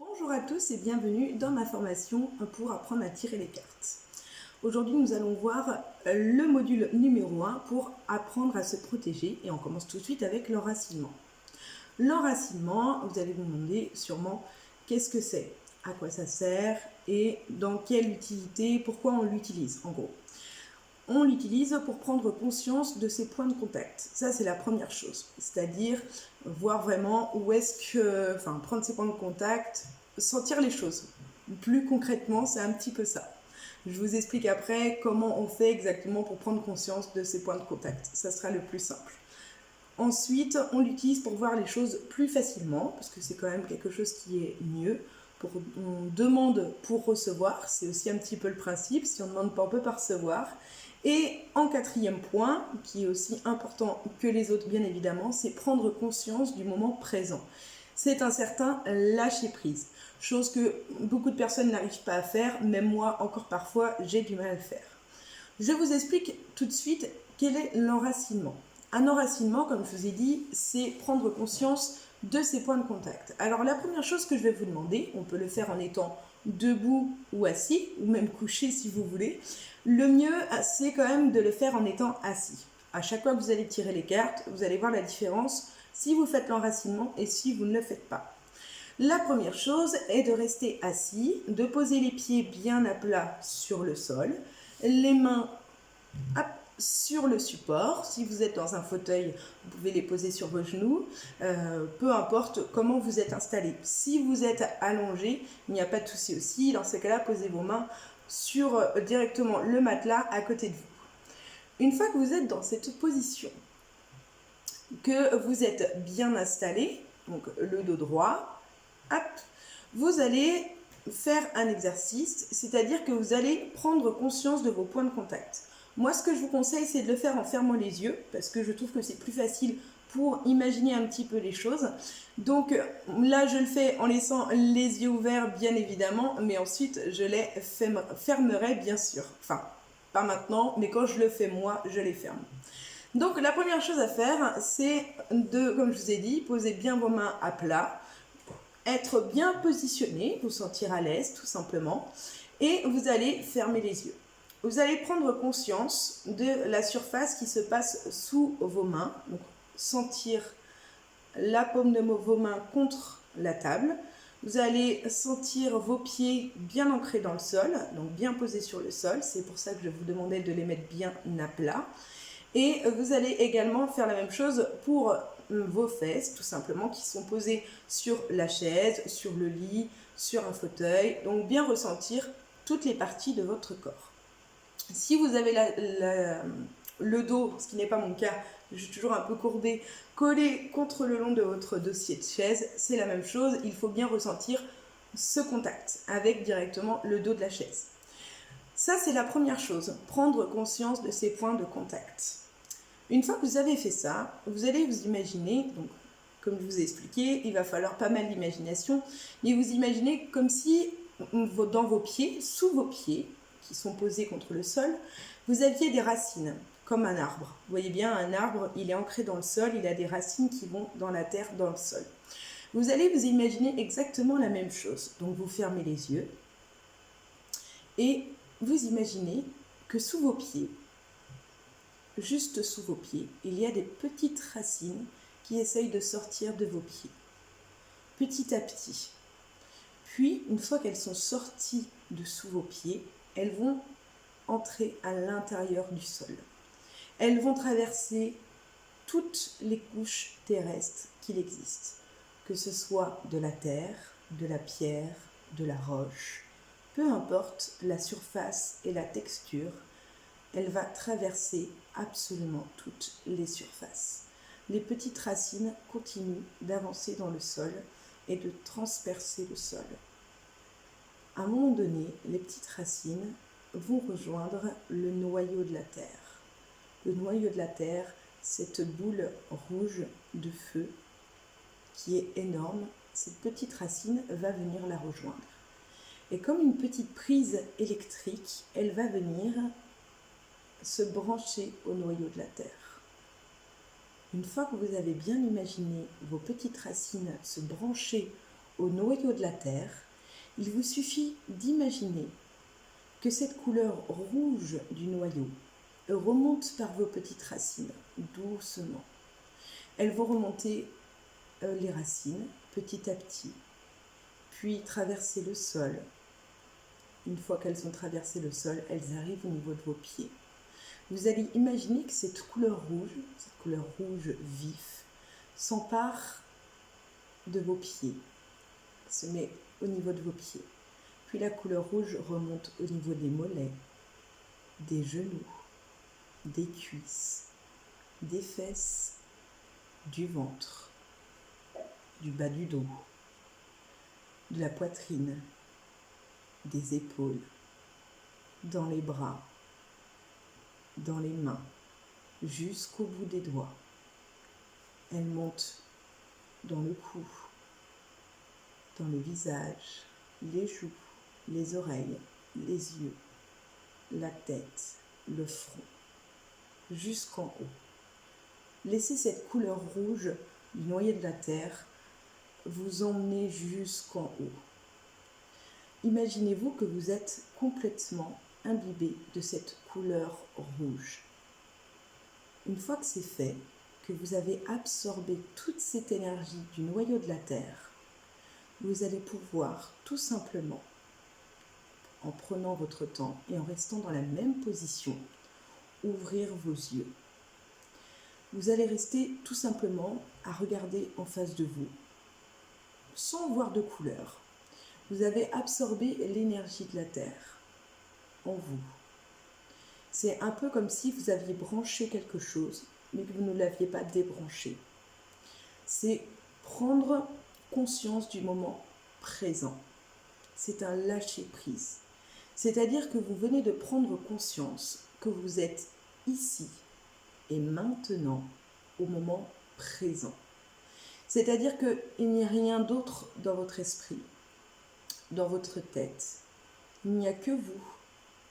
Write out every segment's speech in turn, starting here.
Bonjour à tous et bienvenue dans ma formation pour apprendre à tirer les cartes. Aujourd'hui, nous allons voir le module numéro 1 pour apprendre à se protéger et on commence tout de suite avec l'enracinement. L'enracinement, vous allez vous demander sûrement qu'est-ce que c'est, à quoi ça sert et dans quelle utilité, pourquoi on l'utilise en gros. On l'utilise pour prendre conscience de ses points de contact. Ça, c'est la première chose. C'est-à-dire voir vraiment où est-ce que... Enfin, prendre ses points de contact, sentir les choses. Plus concrètement, c'est un petit peu ça. Je vous explique après comment on fait exactement pour prendre conscience de ces points de contact. Ça sera le plus simple. Ensuite, on l'utilise pour voir les choses plus facilement, parce que c'est quand même quelque chose qui est mieux. On demande pour recevoir, c'est aussi un petit peu le principe. Si on ne demande pas, on ne peut pas recevoir. Et en quatrième point, qui est aussi important que les autres bien évidemment, c'est prendre conscience du moment présent. C'est un certain lâcher prise, chose que beaucoup de personnes n'arrivent pas à faire, même moi encore parfois j'ai du mal à le faire. Je vous explique tout de suite quel est l'enracinement. Un enracinement, comme je vous ai dit, c'est prendre conscience de ses points de contact. Alors la première chose que je vais vous demander, on peut le faire en étant debout ou assis, ou même couché si vous voulez. Le mieux, c'est quand même de le faire en étant assis. À chaque fois que vous allez tirer les cartes, vous allez voir la différence si vous faites l'enracinement et si vous ne le faites pas. La première chose est de rester assis, de poser les pieds bien à plat sur le sol, les mains sur le support. Si vous êtes dans un fauteuil, vous pouvez les poser sur vos genoux, peu importe comment vous êtes installé. Si vous êtes allongé, il n'y a pas de souci aussi. Dans ce cas-là, posez vos mains sur directement le matelas à côté de vous. Une fois que vous êtes dans cette position, que vous êtes bien installé, donc le dos droit, hop, vous allez faire un exercice, c'est-à-dire que vous allez prendre conscience de vos points de contact. Moi, ce que je vous conseille, c'est de le faire en fermant les yeux, parce que je trouve que c'est plus facile pour imaginer un petit peu les choses. Donc là, je le fais en laissant les yeux ouverts, bien évidemment, mais ensuite, je les fermerai, bien sûr. Enfin, pas maintenant, mais quand je le fais moi, je les ferme. Donc la première chose à faire, c'est de, comme je vous ai dit, poser bien vos mains à plat, être bien positionné, vous sentir à l'aise tout simplement, et vous allez fermer les yeux. Vous allez prendre conscience de la surface qui se passe sous vos mains, donc sentir la paume de vos mains contre la table. Vous allez sentir vos pieds bien ancrés dans le sol, donc bien posés sur le sol. C'est pour ça que je vous demandais de les mettre bien à plat. Et vous allez également faire la même chose pour vos fesses, tout simplement, qui sont posées sur la chaise, sur le lit, sur un fauteuil. Donc bien ressentir toutes les parties de votre corps. Si vous avez le dos, ce qui n'est pas mon cas, je suis toujours un peu courbée, collé contre le long de votre dossier de chaise, c'est la même chose. Il faut bien ressentir ce contact avec directement le dos de la chaise. Ça, c'est la première chose, prendre conscience de ces points de contact. Une fois que vous avez fait ça, vous allez vous imaginer, donc comme je vous ai expliqué, il va falloir pas mal d'imagination, mais vous imaginez comme si dans vos pieds, sous vos pieds, qui sont posés contre le sol, vous aviez des racines, comme un arbre. Vous voyez bien, un arbre, il est ancré dans le sol, il a des racines qui vont dans la terre, dans le sol. Vous allez vous imaginer exactement la même chose. Donc vous fermez les yeux et vous imaginez que sous vos pieds, juste sous vos pieds, il y a des petites racines qui essayent de sortir de vos pieds, petit à petit. Puis, une fois qu'elles sont sorties de sous vos pieds, elles vont entrer à l'intérieur du sol. Elles vont traverser toutes les couches terrestres qu'il existe, que ce soit de la terre, de la pierre, de la roche, peu importe la surface et la texture, elle va traverser absolument toutes les surfaces. Les petites racines continuent d'avancer dans le sol et de transpercer le sol. À un moment donné, les petites racines vont rejoindre le noyau de la Terre. Le noyau de la Terre, cette boule rouge de feu qui est énorme, cette petite racine va venir la rejoindre. Et comme une petite prise électrique, elle va venir se brancher au noyau de la Terre. Une fois que vous avez bien imaginé vos petites racines se brancher au noyau de la Terre, il vous suffit d'imaginer que cette couleur rouge du noyau remonte par vos petites racines, doucement. Elles vont remonter les racines petit à petit, puis traverser le sol. Une fois qu'elles ont traversé le sol, elles arrivent au niveau de vos pieds. Vous allez imaginer que cette couleur rouge vif, s'empare de vos pieds, se met au niveau de vos pieds. Puis la couleur rouge remonte au niveau des mollets, des genoux, des cuisses, des fesses, du ventre, du bas du dos, de la poitrine, des épaules, dans les bras, dans les mains, jusqu'au bout des doigts. Elle monte dans le cou, dans le visage, les joues, les oreilles, les yeux, la tête, le front, jusqu'en haut. Laissez cette couleur rouge du noyau de la Terre vous emmener jusqu'en haut. Imaginez-vous que vous êtes complètement imbibé de cette couleur rouge. Une fois que c'est fait, que vous avez absorbé toute cette énergie du noyau de la Terre, vous allez pouvoir tout simplement, en prenant votre temps et en restant dans la même position, ouvrir vos yeux. Vous allez rester tout simplement à regarder en face de vous, sans voir de couleur. Vous avez absorbé l'énergie de la Terre en vous. C'est un peu comme si vous aviez branché quelque chose, mais que vous ne l'aviez pas débranché. C'est prendre conscience du moment présent. C'est un lâcher-prise. C'est-à-dire que vous venez de prendre conscience que vous êtes ici et maintenant au moment présent. C'est-à-dire qu'il n'y a rien d'autre dans votre esprit, dans votre tête. Il n'y a que vous,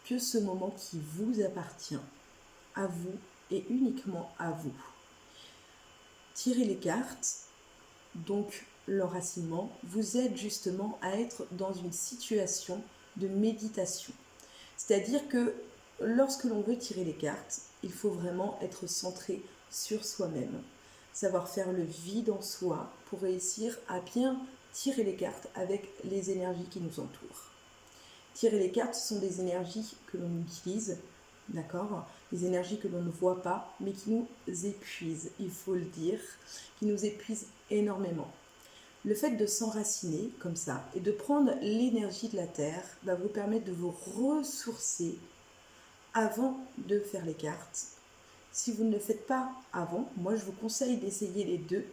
que ce moment qui vous appartient, à vous et uniquement à vous. Tirez les cartes, donc l'enracinement, vous aide justement à être dans une situation de méditation. C'est-à-dire que lorsque l'on veut tirer les cartes, il faut vraiment être centré sur soi-même, savoir faire le vide en soi pour réussir à bien tirer les cartes avec les énergies qui nous entourent. Tirer les cartes, ce sont des énergies que l'on utilise, d'accord ? Des énergies que l'on ne voit pas, mais qui nous épuisent, il faut le dire, qui nous épuisent énormément. Le fait de s'enraciner comme ça et de prendre l'énergie de la Terre va vous permettre de vous ressourcer avant de faire les cartes. Si vous ne le faites pas avant, moi je vous conseille d'essayer les deux,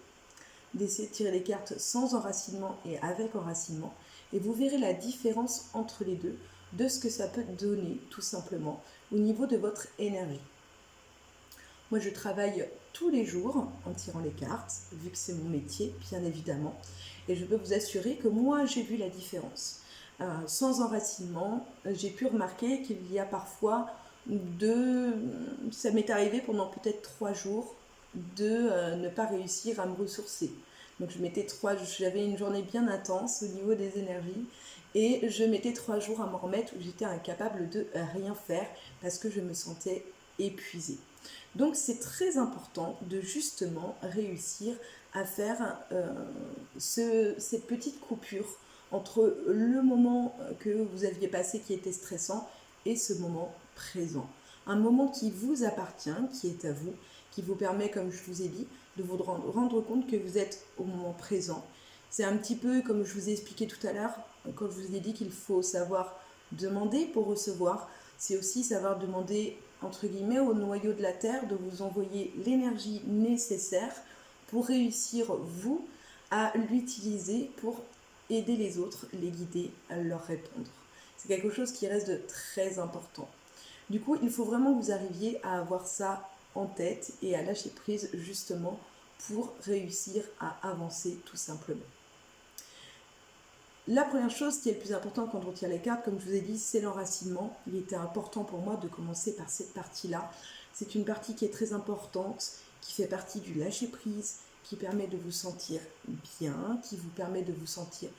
d'essayer de tirer les cartes sans enracinement et avec enracinement, et vous verrez la différence entre les deux, de ce que ça peut donner tout simplement au niveau de votre énergie. Moi je travaille tous les jours en tirant les cartes, vu que c'est mon métier bien évidemment, et je peux vous assurer que moi j'ai vu la différence. Sans enracinement, j'ai pu remarquer qu'il y a parfois ça m'est arrivé pendant peut-être 3 jours de ne pas réussir à me ressourcer. Donc j'avais une journée bien intense au niveau des énergies et je mettais 3 jours à m'en remettre où j'étais incapable de rien faire parce que je me sentais épuisée. Donc c'est très important de justement réussir à faire cette petite coupure entre le moment que vous aviez passé qui était stressant et ce moment présent. Un moment qui vous appartient, qui est à vous, qui vous permet, comme je vous ai dit, de vous rendre compte que vous êtes au moment présent. C'est un petit peu comme je vous ai expliqué tout à l'heure, quand je vous ai dit qu'il faut savoir demander pour recevoir. C'est aussi savoir demander, entre guillemets, au noyau de la Terre de vous envoyer l'énergie nécessaire pour réussir, vous, à l'utiliser pour aider les autres, les guider, à leur répondre. C'est quelque chose qui reste de très important. Du coup, il faut vraiment que vous arriviez à avoir ça en tête et à lâcher prise justement pour réussir à avancer tout simplement. La première chose qui est le plus important quand on tire les cartes, comme je vous ai dit, c'est l'enracinement. Il était important pour moi de commencer par cette partie-là. C'est une partie qui est très importante, qui fait partie du lâcher prise, qui permet de vous sentir bien, qui vous permet de vous sentir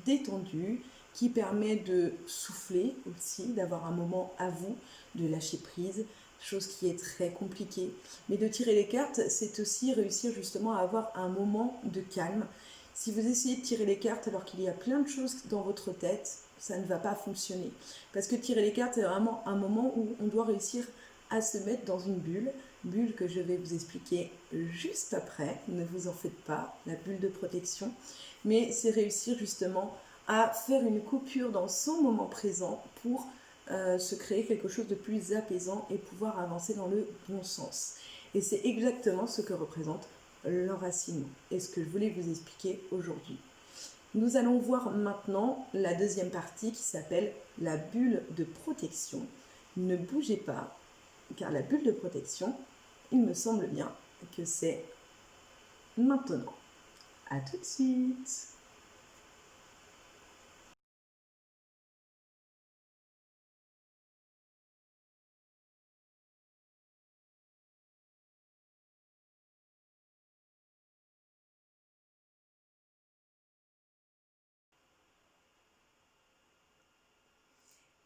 détendu, qui permet de souffler aussi, d'avoir un moment à vous, de lâcher prise, chose qui est très compliquée. Mais de tirer les cartes, c'est aussi réussir justement à avoir un moment de calme. Si vous essayez de tirer les cartes alors qu'il y a plein de choses dans votre tête, ça ne va pas fonctionner. Parce que tirer les cartes, c'est vraiment un moment où on doit réussir à se mettre dans une bulle que je vais vous expliquer juste après. Ne vous en faites pas, la bulle de protection. Mais c'est réussir justement à faire une coupure dans son moment présent pour se créer quelque chose de plus apaisant et pouvoir avancer dans le bon sens. Et c'est exactement ce que représente l'enracinement et ce que je voulais vous expliquer aujourd'hui. Nous allons voir maintenant la deuxième partie qui s'appelle la bulle de protection. Ne bougez pas, car la bulle de protection, il me semble bien que c'est maintenant. À tout de suite.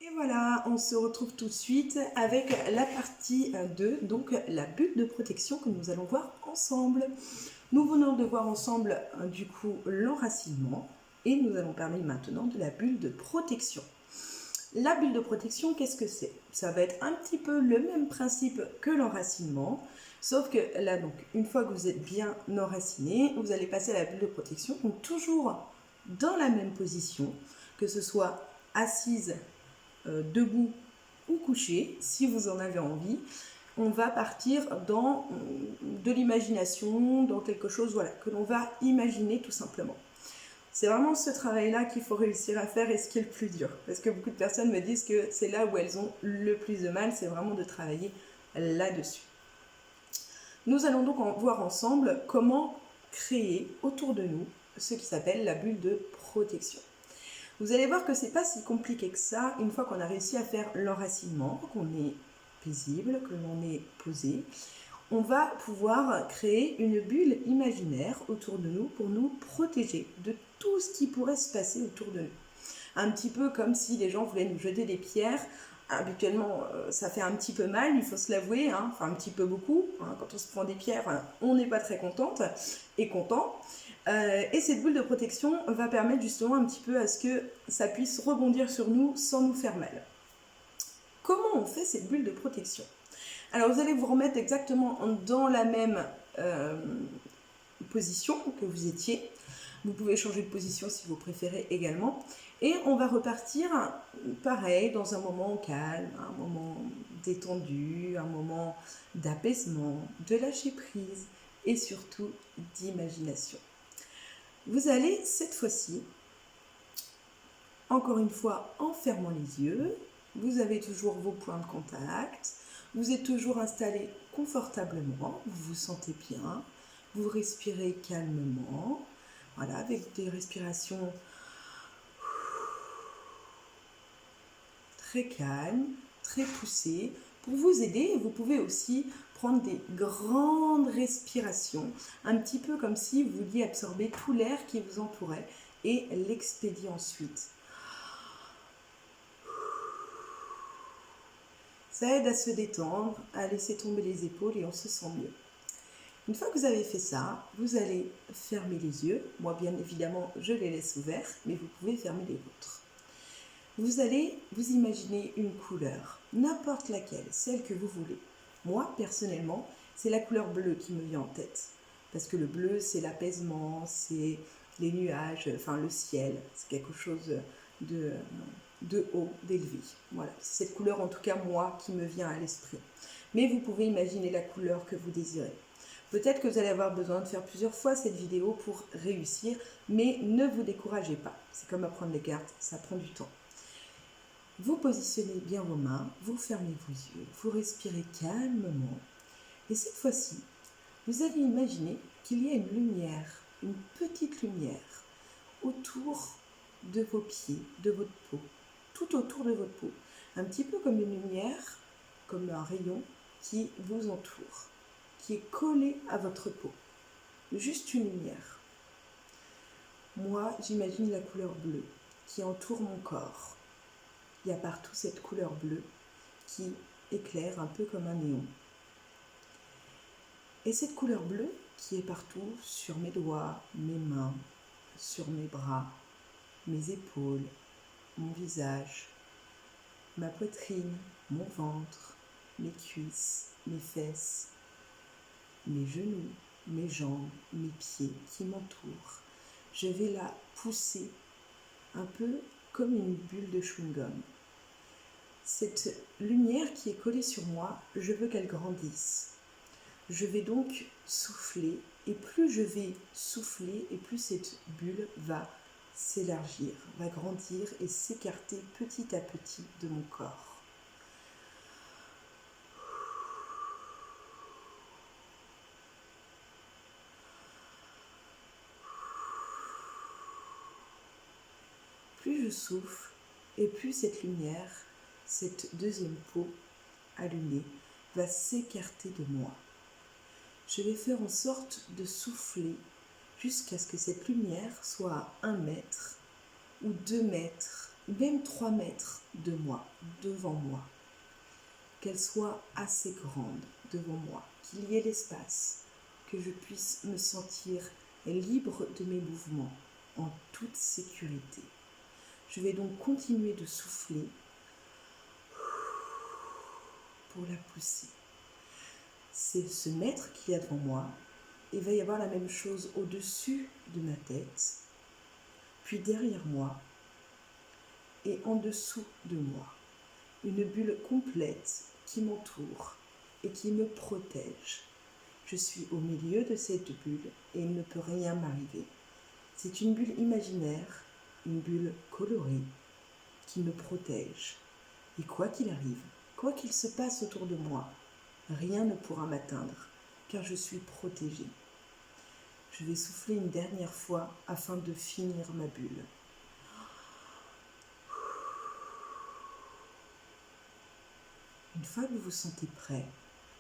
Et voilà, on se retrouve tout de suite avec la partie 2, donc la bulle de protection que nous allons voir ensemble. Nous venons de voir ensemble du coup l'enracinement et nous allons parler maintenant de la bulle de protection. La bulle de protection, qu'est-ce que c'est? Ça va être un petit peu le même principe que l'enracinement, sauf que là, donc, une fois que vous êtes bien enraciné, vous allez passer à la bulle de protection, donc toujours dans la même position, que ce soit assise, debout ou couché, si vous en avez envie. On va partir dans de l'imagination, dans quelque chose voilà, que l'on va imaginer tout simplement. C'est vraiment ce travail-là qu'il faut réussir à faire et ce qui est le plus dur. Parce que beaucoup de personnes me disent que c'est là où elles ont le plus de mal, c'est vraiment de travailler là-dessus. Nous allons donc voir ensemble comment créer autour de nous ce qui s'appelle la bulle de protection. Vous allez voir que c'est pas si compliqué que ça une fois qu'on a réussi à faire l'enracinement, qu'on est paisible, que l'on est posé. On va pouvoir créer une bulle imaginaire autour de nous pour nous protéger de tout ce qui pourrait se passer autour de nous. Un petit peu comme si les gens voulaient nous jeter des pierres. Habituellement, ça fait un petit peu mal, il faut se l'avouer, hein, enfin un petit peu beaucoup. Hein, quand on se prend des pierres, on n'est pas très contente et content. Et cette bulle de protection va permettre justement un petit peu à ce que ça puisse rebondir sur nous sans nous faire mal. Comment on fait cette bulle de protection? Alors vous allez vous remettre exactement dans la même position que vous étiez. Vous pouvez changer de position si vous préférez également. Et on va repartir pareil dans un moment calme, un moment détendu, un moment d'apaisement, de lâcher prise et surtout d'imagination. Vous allez cette fois-ci, encore une fois en fermant les yeux, vous avez toujours vos points de contact, vous êtes toujours installé confortablement, vous vous sentez bien, vous respirez calmement, voilà, avec des respirations très calmes, très poussées. Pour vous aider, vous pouvez aussi prendre des grandes respirations, un petit peu comme si vous vouliez absorber tout l'air qui vous entourait et l'expédier ensuite. Ça aide à se détendre, à laisser tomber les épaules et on se sent mieux. Une fois que vous avez fait ça, vous allez fermer les yeux. Moi, bien évidemment, je les laisse ouverts, mais vous pouvez fermer les vôtres. Vous allez vous imaginer une couleur, n'importe laquelle, celle que vous voulez. Moi, personnellement, c'est la couleur bleue qui me vient en tête. Parce que le bleu, c'est l'apaisement, c'est les nuages, enfin le ciel. C'est quelque chose de haut, d'élevé. Voilà, c'est cette couleur, en tout cas, moi, qui me vient à l'esprit. Mais vous pouvez imaginer la couleur que vous désirez. Peut-être que vous allez avoir besoin de faire plusieurs fois cette vidéo pour réussir, mais ne vous découragez pas. C'est comme apprendre les cartes, ça prend du temps. Vous positionnez bien vos mains, vous fermez vos yeux, vous respirez calmement. Et cette fois-ci, vous allez imaginer qu'il y a une lumière, une petite lumière, autour de vos pieds, de votre peau, tout autour de votre peau. Un petit peu comme une lumière, comme un rayon qui vous entoure. qui est collée à votre peau. Juste une lumière. Moi, j'imagine la couleur bleue qui entoure mon corps. Il y a partout cette couleur bleue qui éclaire un peu comme un néon. Et cette couleur bleue qui est partout sur mes doigts, mes mains, sur mes bras, mes épaules, mon visage, ma poitrine, mon ventre, mes cuisses, mes fesses, mes genoux, mes jambes, mes pieds qui m'entourent. Je vais la pousser un peu comme une bulle de chewing-gum. Cette lumière qui est collée sur moi, je veux qu'elle grandisse. Je vais donc souffler, et plus je vais souffler, et plus cette bulle va s'élargir, va grandir et s'écarter petit à petit de mon corps. Plus je souffle, et plus cette lumière, cette deuxième peau allumée, va s'écarter de moi. Je vais faire en sorte de souffler jusqu'à ce que cette lumière soit à 1 mètre ou 2 mètres, même 3 mètres de moi, devant moi. Qu'elle soit assez grande devant moi, qu'il y ait l'espace, que je puisse me sentir libre de mes mouvements, en toute sécurité. Je vais donc continuer de souffler pour la pousser. C'est ce maître qui est devant moi. Il va y avoir la même chose au-dessus de ma tête, puis derrière moi et en dessous de moi. Une bulle complète qui m'entoure et qui me protège. Je suis au milieu de cette bulle et il ne peut rien m'arriver. C'est une bulle imaginaire, une bulle colorée qui me protège. Et quoi qu'il arrive, quoi qu'il se passe autour de moi, rien ne pourra m'atteindre, car je suis protégée. Je vais souffler une dernière fois afin de finir ma bulle. Une fois que vous vous sentez prêt,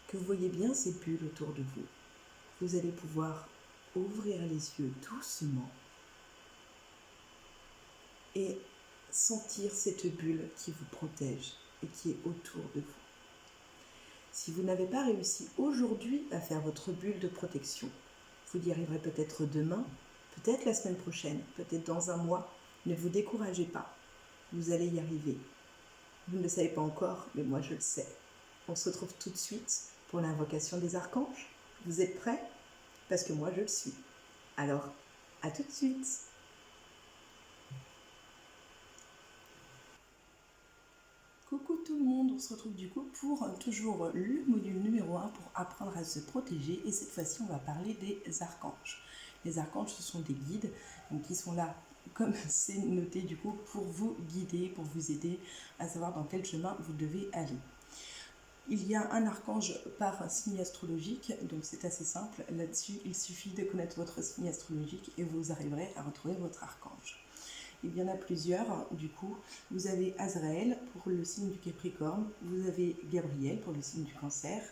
que vous voyez bien ces bulles autour de vous, vous allez pouvoir ouvrir les yeux doucement et sentir cette bulle qui vous protège et qui est autour de vous. Si vous n'avez pas réussi aujourd'hui à faire votre bulle de protection, vous y arriverez peut-être demain, peut-être la semaine prochaine, peut-être dans un mois. Ne vous découragez pas, vous allez y arriver. Vous ne le savez pas encore, mais moi je le sais. On se retrouve tout de suite pour l'invocation des archanges. Vous êtes prêts? Parce que moi je le suis. Alors, à tout de suite. Coucou tout le monde, on se retrouve du coup pour toujours le module numéro 1 pour apprendre à se protéger, et cette fois-ci on va parler des archanges. Les archanges, ce sont des guides donc, qui sont là, comme c'est noté du coup, pour vous guider, pour vous aider à savoir dans quel chemin vous devez aller. Il y a un archange par signe astrologique, donc c'est assez simple. Là-dessus, il suffit de connaître votre signe astrologique et vous arriverez à retrouver votre archange. Il y en a plusieurs, du coup. Vous avez Azraël pour le signe du Capricorne, vous avez Gabriel pour le signe du Cancer,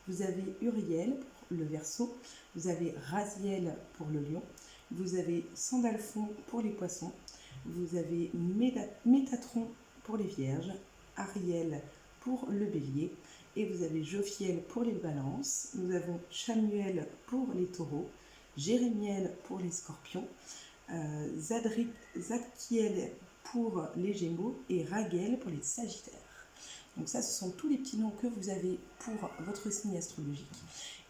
vous avez Uriel pour le Verseau, vous avez Raziel pour le Lion, vous avez Sandalphon pour les Poissons, vous avez Métatron pour les Vierges, Ariel pour le Bélier, et vous avez Jophiel pour les Balances, nous avons Chamuel pour les Taureaux, Jérémiel pour les Scorpions, Zadkiel pour les Gémeaux et Raguel pour les Sagittaires. Donc ça, ce sont tous les petits noms que vous avez pour votre signe astrologique.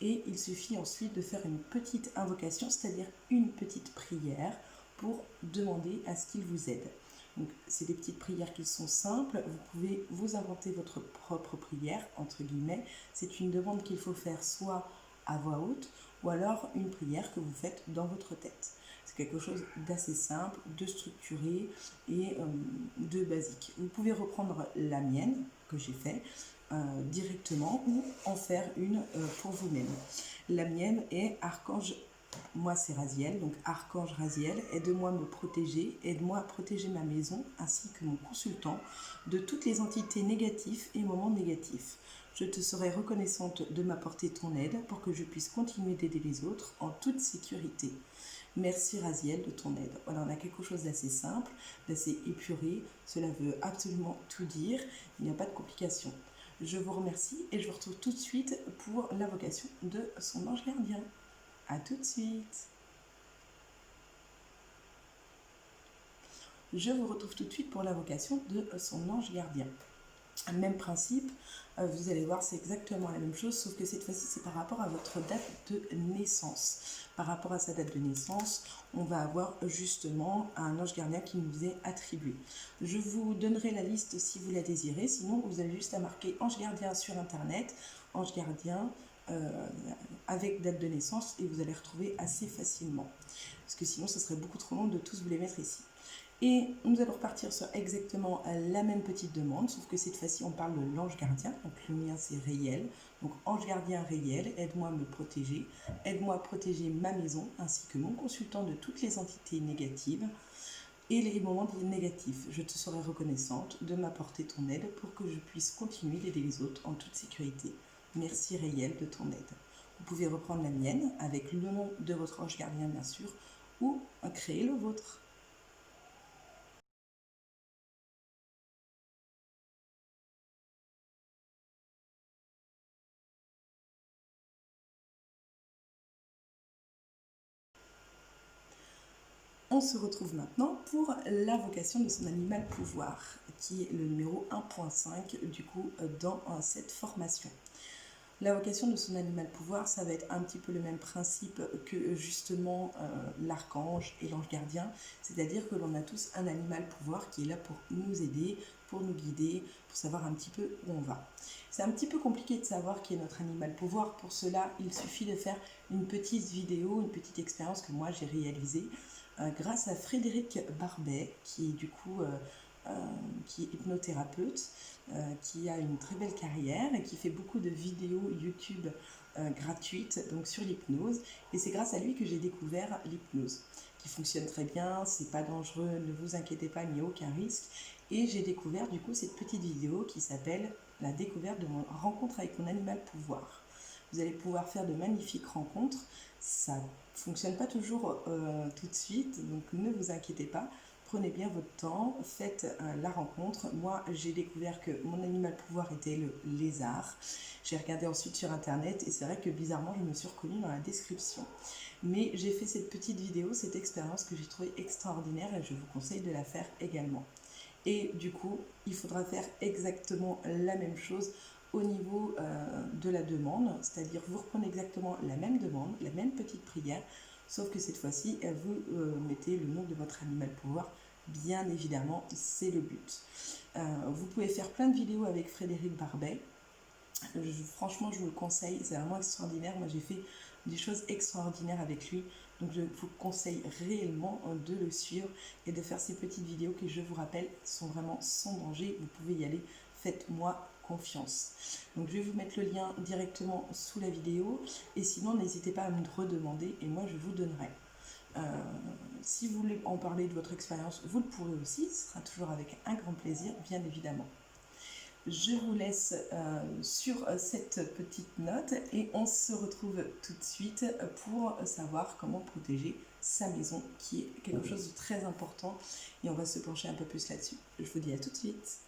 Et il suffit ensuite de faire une petite invocation, c'est-à-dire une petite prière pour demander à ce qu'il vous aide. Donc c'est des petites prières qui sont simples, vous pouvez vous inventer votre propre prière, entre guillemets. C'est une demande qu'il faut faire soit à voix haute, ou alors une prière que vous faites dans votre tête. C'est quelque chose d'assez simple, de structuré et de basique. Vous pouvez reprendre la mienne, que j'ai fait, directement, ou en faire une pour vous-même. La mienne est Archange, moi c'est Raziel, donc Archange Raziel, aide-moi à me protéger, aide-moi à protéger ma maison, ainsi que mon consultant, de toutes les entités négatives et moments négatifs. Je te serai reconnaissante de m'apporter ton aide pour que je puisse continuer d'aider les autres en toute sécurité. Merci Raziel de ton aide. Voilà, on a quelque chose d'assez simple, d'assez épuré. Cela veut absolument tout dire. Il n'y a pas de complications. Je vous remercie et je vous retrouve tout de suite pour l'invocation de son ange gardien. A tout de suite. Je vous retrouve tout de suite pour l'invocation de son ange gardien. Même principe, vous allez voir, c'est exactement la même chose, sauf que cette fois-ci, c'est par rapport à votre date de naissance. Par rapport à sa date de naissance, on va avoir justement un ange gardien qui nous est attribué. Je vous donnerai la liste si vous la désirez, sinon vous avez juste à marquer ange gardien sur internet, ange gardien avec date de naissance, et vous allez retrouver assez facilement. Parce que sinon, ce serait beaucoup trop long de tous vous les mettre ici. Et nous allons repartir sur exactement la même petite demande, sauf que cette fois-ci, on parle de l'ange gardien. Donc le mien, c'est réel. Donc ange gardien réel, aide-moi à me protéger. Aide-moi à protéger ma maison, ainsi que mon consultant de toutes les entités négatives et les moments négatifs. Je te serai reconnaissante de m'apporter ton aide pour que je puisse continuer d'aider les autres en toute sécurité. Merci réel de ton aide. Vous pouvez reprendre la mienne avec le nom de votre ange gardien, bien sûr, ou créer le vôtre. On se retrouve maintenant pour l'invocation de son animal pouvoir, qui est le numéro 1.5 du coup dans cette formation. L'invocation de son animal pouvoir, ça va être un petit peu le même principe que justement l'archange et l'ange gardien, c'est-à-dire que l'on a tous un animal pouvoir qui est là pour nous aider, pour nous guider, pour savoir un petit peu où on va. C'est un petit peu compliqué de savoir qui est notre animal pouvoir. Pour cela, il suffit de faire une petite vidéo, une petite expérience que moi j'ai réalisée grâce à Frédéric Barbet, qui est du coup qui est hypnothérapeute, qui a une très belle carrière et qui fait beaucoup de vidéos YouTube gratuites donc sur l'hypnose. Et c'est grâce à lui que j'ai découvert l'hypnose, qui fonctionne très bien, c'est pas dangereux, ne vous inquiétez pas, il n'y a aucun risque. Et j'ai découvert du coup cette petite vidéo qui s'appelle La découverte de mon rencontre avec mon animal pouvoir. Vous allez pouvoir faire de magnifiques rencontres. Ça fonctionne pas toujours tout de suite, donc ne vous inquiétez pas. Prenez bien votre temps, faites la rencontre. Moi, j'ai découvert que mon animal pouvoir était le lézard. J'ai regardé ensuite sur internet et c'est vrai que bizarrement, je me suis reconnue dans la description. Mais j'ai fait cette petite vidéo, cette expérience que j'ai trouvée extraordinaire et je vous conseille de la faire également. Et du coup, il faudra faire exactement la même chose au niveau de la demande, c'est-à-dire vous reprenez exactement la même demande, la même petite prière, sauf que cette fois-ci, vous mettez le nom de votre animal pouvoir, bien évidemment, c'est le but. Vous pouvez faire plein de vidéos avec Frédéric Barbet. Franchement, je vous le conseille, c'est vraiment extraordinaire. Moi, j'ai fait des choses extraordinaires avec lui. Donc, je vous conseille réellement de le suivre et de faire ces petites vidéos qui, je vous rappelle, sont vraiment sans danger. Vous pouvez y aller, faites-moi confiance. Donc, je vais vous mettre le lien directement sous la vidéo. Et sinon, n'hésitez pas à me redemander et moi, je vous donnerai. Si vous voulez en parler de votre expérience, vous le pourrez aussi. Ce sera toujours avec un grand plaisir, bien évidemment. Je vous laisse sur cette petite note et on se retrouve tout de suite pour savoir comment protéger sa maison, qui est quelque chose de très important et on va se pencher un peu plus là-dessus. Je vous dis à tout de suite.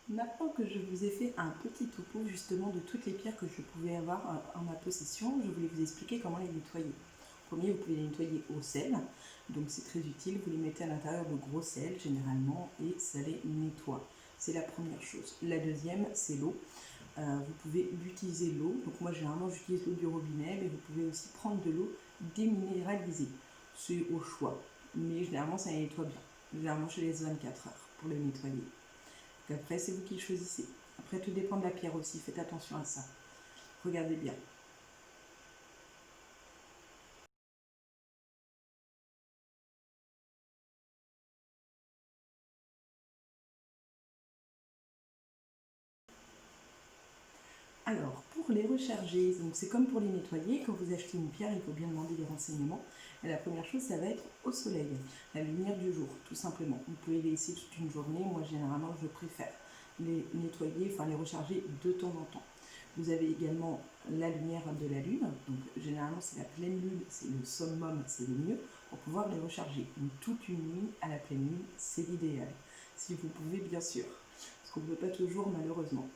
Maintenant que je vous ai fait un petit topo justement de toutes les pierres que je pouvais avoir en ma possession, je voulais vous expliquer comment les nettoyer. Premier, vous pouvez les nettoyer au sel, donc c'est très utile, vous les mettez à l'intérieur de gros sel généralement et ça les nettoie. C'est la première chose. La deuxième, c'est l'eau. Vous pouvez utiliser l'eau, donc moi généralement j'utilise l'eau du robinet, mais vous pouvez aussi prendre de l'eau déminéralisée, c'est au choix, mais généralement ça les nettoie bien. Généralement je laisse 24 heures pour les nettoyer. Donc après c'est vous qui choisissez. Après tout dépend de la pierre aussi, faites attention à ça. Regardez bien. Alors, pour les recharger, donc c'est comme pour les nettoyer, quand vous achetez une pierre, il faut bien demander des renseignements. Et la première chose, ça va être au soleil, la lumière du jour, tout simplement. Vous pouvez les laisser toute une journée, moi généralement je préfère les nettoyer, enfin les recharger de temps en temps. Vous avez également la lumière de la lune, donc généralement c'est la pleine lune, c'est le summum, c'est le mieux, pour pouvoir les recharger. Donc toute une nuit à la pleine lune, c'est l'idéal, si vous pouvez bien sûr, parce qu'on ne peut pas toujours malheureusement.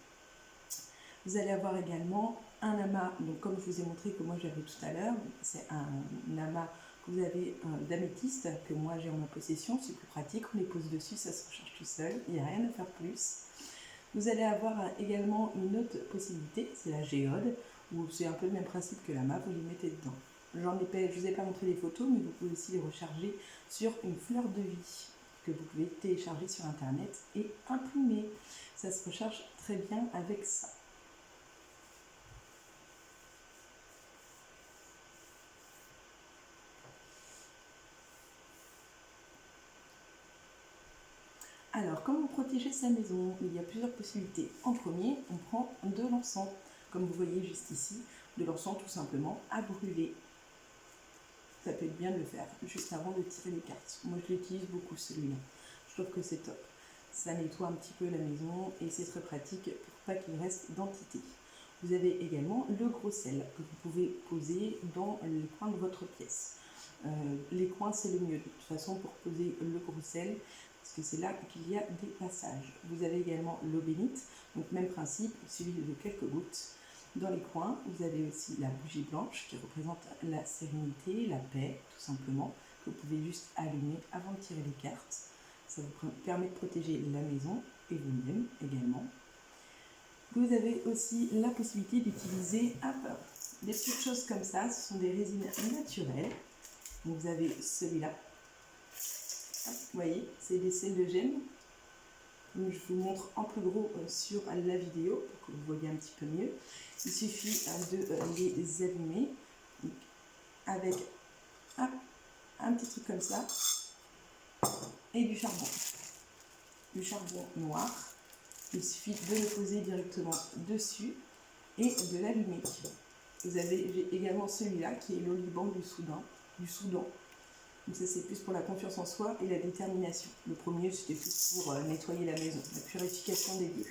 Vous allez avoir également un amas, donc comme je vous ai montré que moi j'avais tout à l'heure, c'est un amas que vous avez d'améthyste que moi j'ai en ma possession, c'est plus pratique, on les pose dessus, ça se recharge tout seul, il n'y a rien à faire plus. Vous allez avoir également une autre possibilité, c'est la géode, où c'est un peu le même principe que l'amas, vous les mettez dedans. Je ne vous ai pas montré les photos, mais vous pouvez aussi les recharger sur une fleur de vie que vous pouvez télécharger sur internet et imprimer. Ça se recharge très bien avec ça. Alors, comment protéger sa maison? Il y a plusieurs possibilités. En premier, on prend de l'encens, comme vous voyez juste ici, de l'encens tout simplement à brûler. Ça peut être bien de le faire juste avant de tirer les cartes. Moi, je l'utilise beaucoup celui-là. Je trouve que c'est top. Ça nettoie un petit peu la maison et c'est très pratique pour pas qu'il reste d'entité. Vous avez également le gros sel que vous pouvez poser dans les coins de votre pièce. Les coins, c'est le mieux de toute façon pour poser le gros sel, parce que c'est là qu'il y a des passages. Vous avez également l'eau bénite, donc même principe, suivi de quelques gouttes. Dans les coins, vous avez aussi la bougie blanche qui représente la sérénité, la paix, tout simplement, que vous pouvez juste allumer avant de tirer les cartes. Ça vous permet de protéger la maison et vous-même également. Vous avez aussi la possibilité d'utiliser des petites choses comme ça, ce sont des résines naturelles. Donc vous avez celui-là, vous voyez, c'est des sels de gemme. Donc je vous montre en plus gros sur la vidéo pour que vous voyez un petit peu mieux. Il suffit de les allumer avec un petit truc comme ça et du charbon noir. Il suffit de le poser directement dessus et de l'allumer. J'ai également celui-là qui est l'oliban du Soudan. Donc ça c'est plus pour la confiance en soi et la détermination. Le premier c'était plus pour nettoyer la maison, la purification des lieux.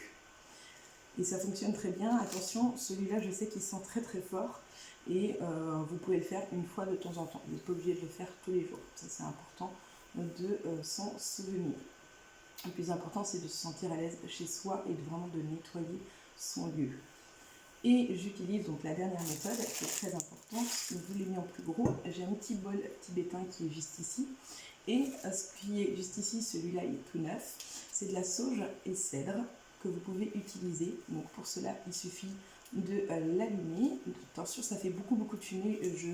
Et ça fonctionne très bien. Attention, celui-là je sais qu'il sent très très fort et vous pouvez le faire une fois de temps en temps. Vous n'êtes pas obligé de le faire tous les jours. Ça c'est important de s'en souvenir. Le plus important c'est de se sentir à l'aise chez soi et vraiment de nettoyer son lieu. Et j'utilise donc la dernière méthode qui est très importante. Je vous l'ai mis en plus gros. J'ai un petit bol tibétain qui est juste ici. Et ce qui est juste ici, celui-là il est tout neuf. C'est de la sauge et cèdre que vous pouvez utiliser. Donc pour cela, il suffit de l'allumer. Attention, ça fait beaucoup de fumée. Je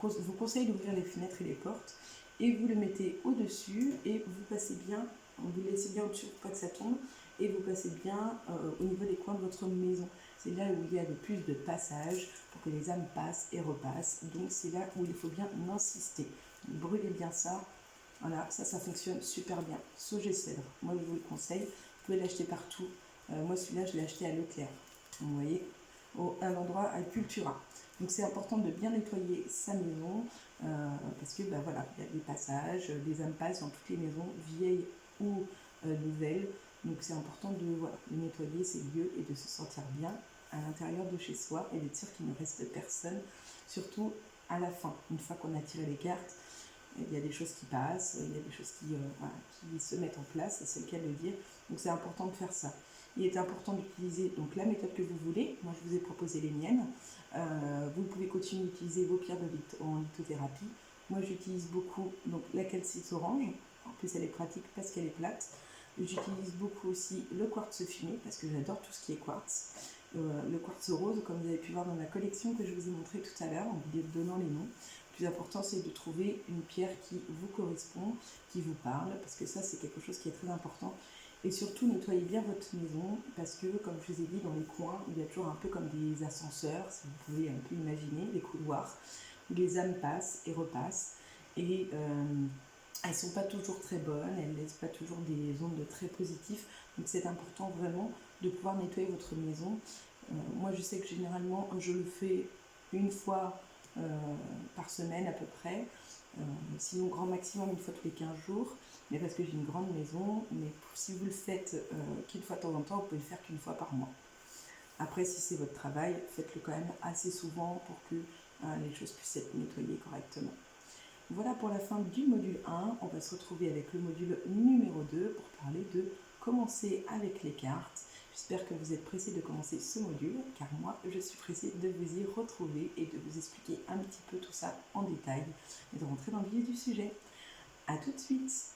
vous conseille d'ouvrir les fenêtres et les portes. Et vous le mettez au-dessus et vous passez bien, vous le laissez bien au-dessus pour pas que ça tombe. Et vous passez bien au niveau des coins de votre maison. C'est là où il y a le plus de passages pour que les âmes passent et repassent. Donc c'est là où il faut bien insister. Brûlez bien ça. Voilà, ça fonctionne super bien. Sauge et cèdre, moi je vous le conseille. Vous pouvez l'acheter partout. Moi celui-là je l'ai acheté à Leclerc. Vous voyez, à l'endroit à Cultura. Donc c'est important de bien nettoyer sa maison parce que voilà, il y a des passages, des âmes passent dans toutes les maisons, vieilles ou nouvelles. Donc c'est important de nettoyer ces lieux et de se sentir bien à l'intérieur de chez soi et d'être sûr qu'il ne reste personne, surtout à la fin, une fois qu'on a tiré les cartes. Il y a des choses qui passent, il y a des choses qui se mettent en place, c'est le cas de le dire. Donc c'est important de faire ça. Il est important d'utiliser donc la méthode que vous voulez. Moi, je vous ai proposé les miennes. Vous pouvez continuer d'utiliser vos pierres en lithothérapie. Moi, j'utilise beaucoup donc, la calcite orange. En plus, elle est pratique parce qu'elle est plate. J'utilise beaucoup aussi le quartz fumé parce que j'adore tout ce qui est quartz. Le quartz rose, comme vous avez pu voir dans ma collection que je vous ai montré tout à l'heure en vous donnant les noms. Le plus important, c'est de trouver une pierre qui vous correspond, qui vous parle, parce que ça, c'est quelque chose qui est très important. Et surtout, nettoyez bien votre maison, parce que, comme je vous ai dit, dans les coins, il y a toujours un peu comme des ascenseurs, si vous pouvez un peu imaginer, des couloirs, où les âmes passent et repassent. Et elles ne sont pas toujours très bonnes, elles ne laissent pas toujours des ondes très positives. Donc c'est important vraiment de pouvoir nettoyer votre maison. Moi, je sais que généralement, je le fais une fois par semaine à peu près. Sinon, grand maximum une fois tous les 15 jours, mais parce que j'ai une grande maison. Mais si vous le faites qu'une fois de temps en temps, vous pouvez le faire qu'une fois par mois. Après, si c'est votre travail, faites-le quand même assez souvent pour que les choses puissent être nettoyées correctement. Voilà pour la fin du module 1. On va se retrouver avec le module numéro 2 pour parler de commencer avec les cartes. J'espère que vous êtes pressés de commencer ce module, car moi, je suis pressée de vous y retrouver et de vous expliquer un petit peu tout ça en détail et de rentrer dans le vif du sujet. A tout de suite!